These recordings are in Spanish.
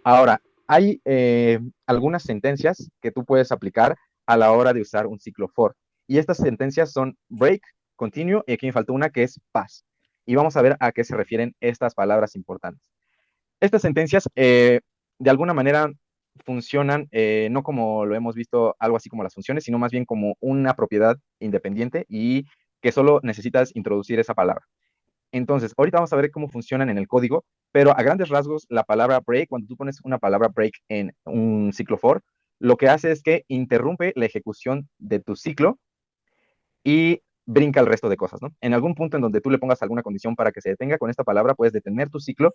Ahora, hay algunas sentencias que tú puedes aplicar a la hora de usar un ciclo for. Y estas sentencias son break, continue, y aquí me faltó una que es pass. Y vamos a ver a qué se refieren estas palabras importantes. Estas sentencias, de alguna manera, funcionan no como lo hemos visto, algo así como las funciones, sino más bien como una propiedad independiente y que solo necesitas introducir esa palabra. Entonces, ahorita vamos a ver cómo funcionan en el código, pero a grandes rasgos, la palabra break, cuando tú pones una palabra break en un ciclo for, lo que hace es que interrumpe la ejecución de tu ciclo y brinca el resto de cosas, ¿no? En algún punto en donde tú le pongas alguna condición para que se detenga con esta palabra, puedes detener tu ciclo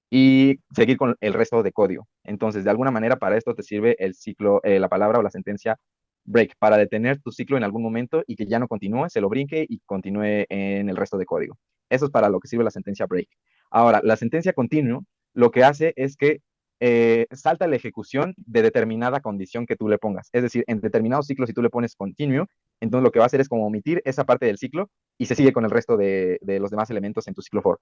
y seguir con el resto de código. Entonces, de alguna manera, para esto te sirve el ciclo, la palabra o la sentencia break, para detener tu ciclo en algún momento y que ya no continúe, se lo brinque y continúe en el resto de código. Eso es para lo que sirve la sentencia break. Ahora, la sentencia continue lo que hace es que salta la ejecución de determinada condición que tú le pongas. Es decir, en determinados ciclos, si tú le pones continue, entonces lo que va a hacer es como omitir esa parte del ciclo y se sigue con el resto de los demás elementos en tu ciclo for.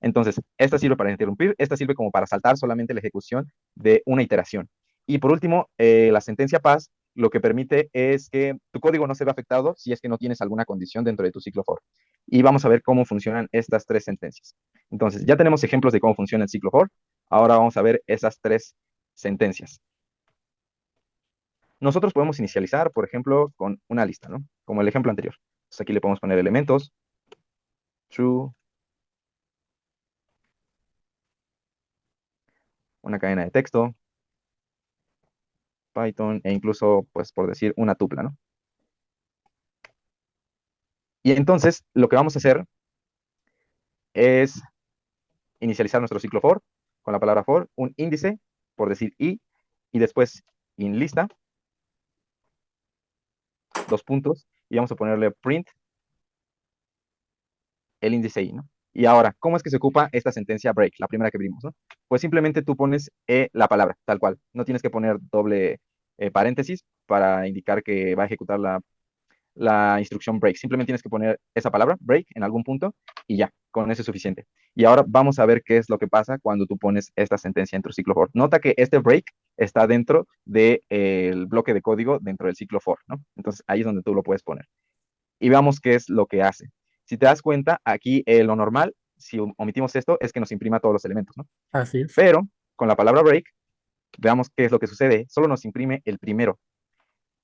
Entonces, esta sirve para interrumpir, esta sirve como para saltar solamente la ejecución de una iteración. Y por último, la sentencia pass lo que permite es que tu código no se vea afectado si es que no tienes alguna condición dentro de tu ciclo for. Y vamos a ver cómo funcionan estas tres sentencias. Entonces, ya tenemos ejemplos de cómo funciona el ciclo for. Ahora vamos a ver esas tres sentencias. Nosotros podemos inicializar, por ejemplo, con una lista, ¿no? Como el ejemplo anterior. Entonces, aquí le podemos poner elementos, true, una cadena de texto, Python e incluso, pues por decir, una tupla, ¿no? Y entonces lo que vamos a hacer es inicializar nuestro ciclo for con la palabra for, un índice, por decir y después in lista, dos puntos, y vamos a ponerle print el índice i, ¿no? Y ahora, ¿cómo es que se ocupa esta sentencia break, la primera que vimos, ¿no? Pues simplemente tú pones la palabra, tal cual. No tienes que poner doble paréntesis para indicar que va a ejecutar la instrucción break. Simplemente tienes que poner esa palabra, break, en algún punto y ya, con eso es suficiente. Y ahora vamos a ver qué es lo que pasa cuando tú pones esta sentencia en tu ciclo for. Nota que este break está dentro del bloque de código dentro del ciclo for, ¿no? Entonces ahí es donde tú lo puedes poner. Y veamos qué es lo que hace. Si te das cuenta, aquí lo normal, si omitimos esto, es que nos imprima todos los elementos, ¿no? Así es. Pero con la palabra break, veamos qué es lo que sucede. Solo nos imprime el primero.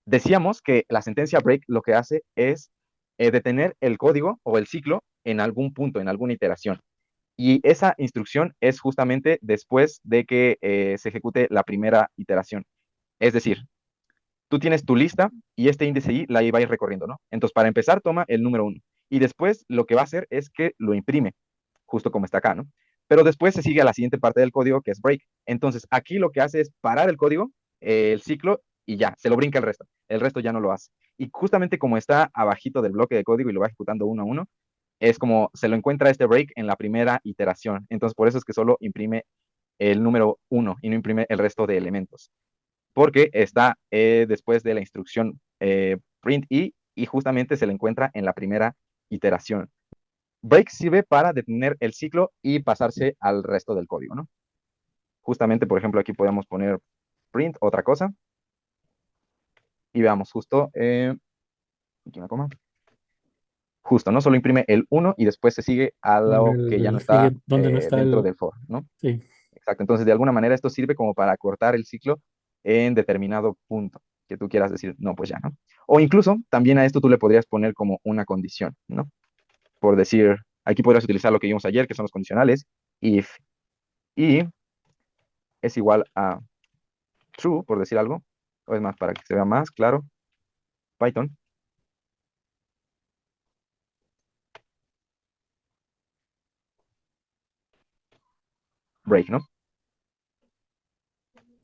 Decíamos que la sentencia break lo que hace es detener el código o el ciclo en algún punto, en alguna iteración. Y esa instrucción es justamente después de que se ejecute la primera iteración. Es decir, tú tienes tu lista y este índice i la va a ir recorriendo, ¿no? Entonces, para empezar, toma el número uno. Y después lo que va a hacer es que lo imprime, justo como está acá, ¿no? Pero después se sigue a la siguiente parte del código, que es break. Entonces, aquí lo que hace es parar el código, el ciclo, y ya, se lo brinca el resto. El resto ya no lo hace. Y justamente como está abajito del bloque de código y lo va ejecutando uno a uno, es como se lo encuentra este break en la primera iteración. Entonces, por eso es que solo imprime el número uno y no imprime el resto de elementos porque está después de la instrucción print y justamente se le encuentra en la primera iteración. Break sirve para detener el ciclo y pasarse al resto del código, ¿no? Justamente, por ejemplo, aquí podemos poner print, otra cosa, y veamos justo, aquí una coma, justo, ¿no? Solo imprime el uno y después se sigue a Con lo que ya no está sigue donde no está dentro el. del for, ¿no? Sí. Exacto. Entonces, de alguna manera esto sirve como para cortar el ciclo en determinado punto que tú quieras decir, no, pues ya, ¿no? O incluso también a esto tú le podrías poner como una condición, ¿no? Por decir, aquí podrías utilizar lo que vimos ayer, que son los condicionales, if y es igual a true, por decir algo, o es más, para que se vea más claro, Python, break, ¿no?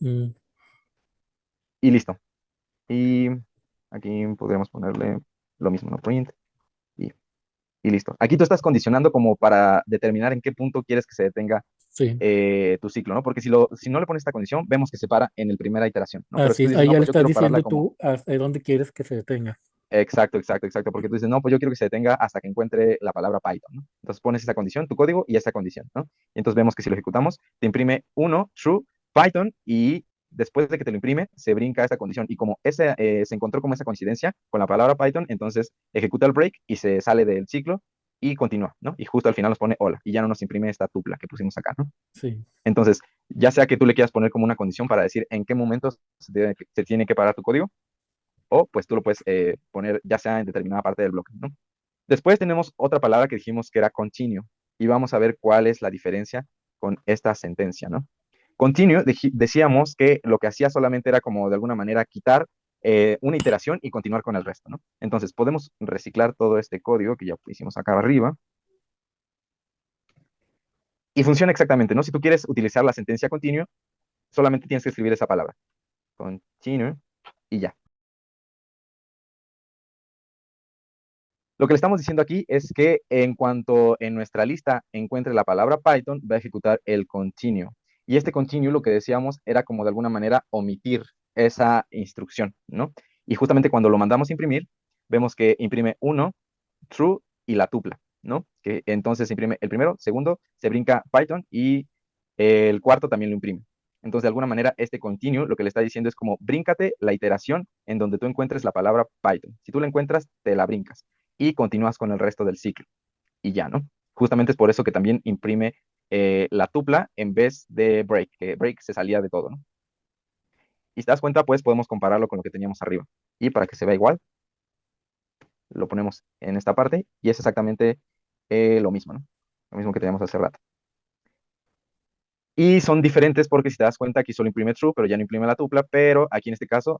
Mm, Y listo. Y aquí podríamos ponerle lo mismo, ¿no? Print y, y listo. Aquí tú estás condicionando como para determinar en qué punto quieres que se detenga sí. tu ciclo, ¿no? Porque si no le pones esta condición, vemos que se para en el primera iteración, ¿no? Pero si Así tú es. dices, Ahí no, ya le pues yo estás quiero pararla diciendo como, tú hasta dónde quieres que se detenga. exacto, exacto, exacto, porque tú dices, no, pues yo quiero que se detenga hasta que encuentre la palabra Python, ¿no? Entonces pones esa condición, tu código y esa condición, ¿no? Y entonces vemos que si lo ejecutamos, te imprime uno, true, Python y después de que te lo imprime, se brinca esta condición. Y como se encontró como esa coincidencia con la palabra Python, entonces ejecuta el break y se sale del ciclo y continúa, ¿no? Y justo al final nos pone hola y ya no nos imprime esta tupla que pusimos acá, ¿no? Sí, Entonces, ya sea que tú le quieras poner como una condición para decir en qué momento se tiene que parar tu código, o pues tú lo puedes poner ya sea en determinada parte del bloque, ¿no? Después tenemos otra palabra que dijimos que era continue y vamos a ver cuál es la diferencia con esta sentencia, ¿no? Continue, decíamos que lo que hacía solamente era como de alguna manera quitar una iteración y continuar con el resto, ¿no? Entonces podemos reciclar todo este código que ya hicimos acá arriba y funciona exactamente, ¿no? Si tú quieres utilizar la sentencia continue, solamente tienes que escribir esa palabra, continue, y ya. Lo que le estamos diciendo aquí es que en cuanto en nuestra lista encuentre la palabra Python, va a ejecutar el continue. Y este continue, lo que decíamos, era como de alguna manera omitir esa instrucción, ¿no? Y justamente cuando lo mandamos a imprimir, vemos que imprime uno, true y la tupla, ¿no? Que entonces imprime el primero, segundo, se brinca Python y el cuarto también lo imprime. Entonces, de alguna manera, este continue lo que le está diciendo es como bríncate la iteración en donde tú encuentres la palabra Python. Si tú la encuentras, te la brincas y continúas con el resto del ciclo y ya, ¿no? Justamente es por eso que también imprime la tupla en vez de break, que break se salía de todo, ¿no? Y si te das cuenta, pues podemos compararlo con lo que teníamos arriba. Y para que se vea igual, lo ponemos en esta parte y es exactamente lo mismo, ¿no? Lo mismo que teníamos hace rato. Y son diferentes porque si te das cuenta, aquí solo imprime true, pero ya no imprime la tupla, pero aquí en este caso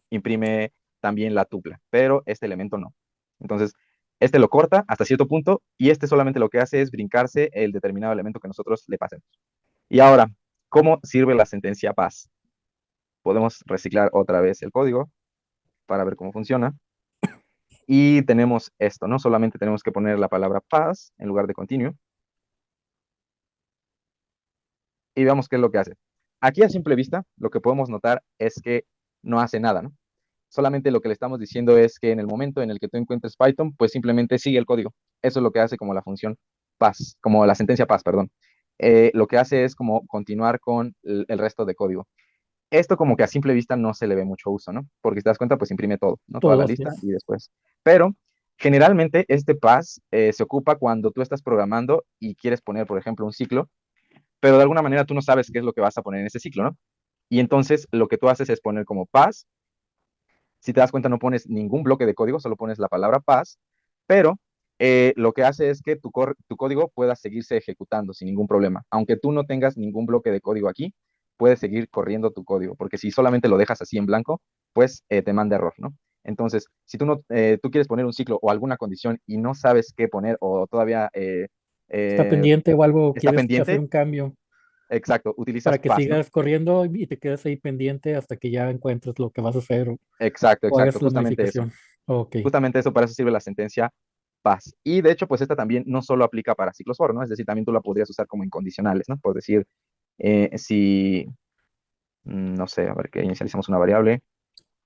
imprime también la tupla, pero este elemento no. Entonces, este lo corta hasta cierto punto y este solamente lo que hace es brincarse el determinado elemento que nosotros le pasemos. Y ahora, ¿cómo sirve la sentencia pass? Podemos reciclar otra vez el código para ver cómo funciona. Y tenemos esto, ¿no? Solamente tenemos que poner la palabra pass en lugar de continue. Y veamos qué es lo que hace. Aquí a simple vista, lo que podemos notar es que no hace nada, ¿no? Solamente lo que le estamos diciendo es que en el momento en el que tú encuentres Python, pues simplemente sigue el código. Eso es lo que hace como la función pass, como la sentencia pass, perdón. Lo que hace es como continuar con el resto de código. Esto como que a simple vista no se le ve mucho uso, ¿no? Porque si te das cuenta, pues imprime todo, ¿no? Toda todo la así lista es. y después. Pero generalmente este pass se ocupa cuando tú estás programando y quieres poner, por ejemplo, un ciclo, pero de alguna manera tú no sabes qué es lo que vas a poner en ese ciclo, ¿no? Y entonces lo que tú haces es poner como pass. Si te das cuenta, no pones ningún bloque de código, solo pones la palabra pass, pero lo que hace es que tu código pueda seguirse ejecutando sin ningún problema. Aunque tú no tengas ningún bloque de código aquí, puedes seguir corriendo tu código, porque si solamente lo dejas así en blanco, pues te manda error, ¿no? Entonces, si tú, no, tú quieres poner un ciclo o alguna condición y no sabes qué poner o todavía Está eh, pendiente o algo, está quieres hacer pendiente, un cambio exacto, utilizas para que pass, ¿no? sigas corriendo y te quedes ahí pendiente hasta que ya encuentres lo que vas a hacer Exacto, o exacto, hagas la modificación. Ok, justamente eso, para eso sirve la sentencia pass. Y de hecho, pues esta también no solo aplica para ciclos for, ¿no? Es decir, también tú la podrías usar como incondicionales, ¿no? Por decir, si, no sé, a ver, que inicialicemos una variable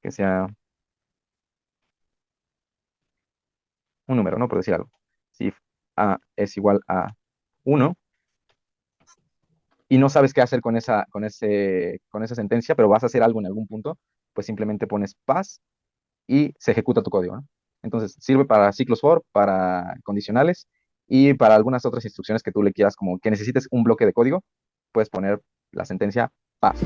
que sea un número, ¿no? Por decir algo. Si a es igual a 1 y no sabes qué hacer con esa sentencia, pero vas a hacer algo en algún punto, pues simplemente pones pass y se ejecuta tu código, ¿no? Entonces, sirve para ciclos for, para condicionales y para algunas otras instrucciones que tú le quieras, como que necesites un bloque de código, puedes poner la sentencia pass.